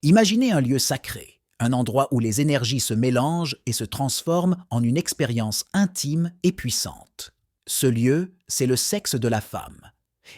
Imaginez un lieu sacré, un endroit où les énergies se mélangent et se transforment en une expérience intime et puissante. Ce lieu, c'est le sexe de la femme.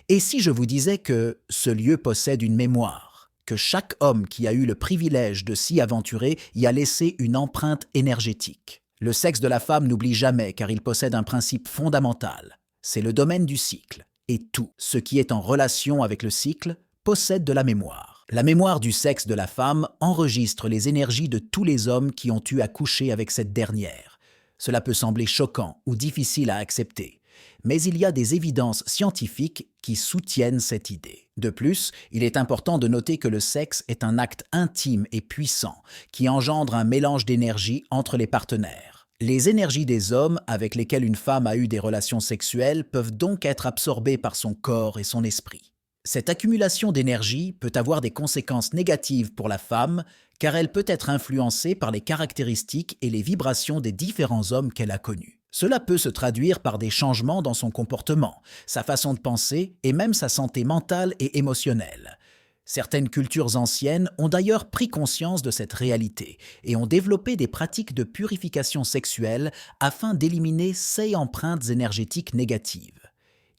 Et si je vous disais que ce lieu possède une mémoire, que chaque homme qui a eu le privilège de s'y aventurer y a laissé une empreinte énergétique? Le sexe de la femme n'oublie jamais car il possède un principe fondamental. C'est le domaine du cycle. Et tout ce qui est en relation avec le cycle possède de la mémoire. La mémoire du sexe de la femme enregistre les énergies de tous les hommes qui ont eu à coucher avec cette dernière. Cela peut sembler choquant ou difficile à accepter, mais il y a des évidences scientifiques qui soutiennent cette idée. De plus, il est important de noter que le sexe est un acte intime et puissant qui engendre un mélange d'énergie entre les partenaires. Les énergies des hommes avec lesquels une femme a eu des relations sexuelles peuvent donc être absorbées par son corps et son esprit. Cette accumulation d'énergie peut avoir des conséquences négatives pour la femme car elle peut être influencée par les caractéristiques et les vibrations des différents hommes qu'elle a connus. Cela peut se traduire par des changements dans son comportement, sa façon de penser et même sa santé mentale et émotionnelle. Certaines cultures anciennes ont d'ailleurs pris conscience de cette réalité et ont développé des pratiques de purification sexuelle afin d'éliminer ces empreintes énergétiques négatives.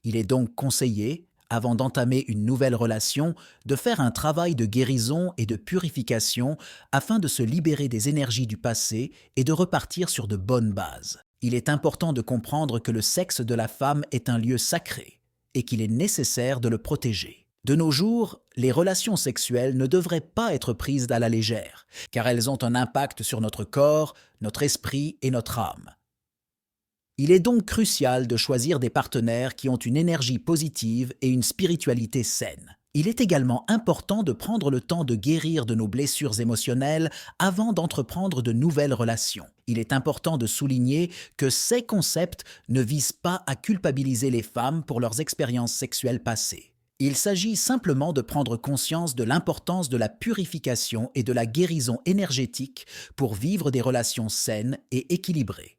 Il est donc conseillé, avant d'entamer une nouvelle relation, de faire un travail de guérison et de purification afin de se libérer des énergies du passé et de repartir sur de bonnes bases. Il est important de comprendre que le sexe de la femme est un lieu sacré et qu'il est nécessaire de le protéger. De nos jours, les relations sexuelles ne devraient pas être prises à la légère, car elles ont un impact sur notre corps, notre esprit et notre âme. Il est donc crucial de choisir des partenaires qui ont une énergie positive et une spiritualité saine. Il est également important de prendre le temps de guérir de nos blessures émotionnelles avant d'entreprendre de nouvelles relations. Il est important de souligner que ces concepts ne visent pas à culpabiliser les femmes pour leurs expériences sexuelles passées. Il s'agit simplement de prendre conscience de l'importance de la purification et de la guérison énergétique pour vivre des relations saines et équilibrées.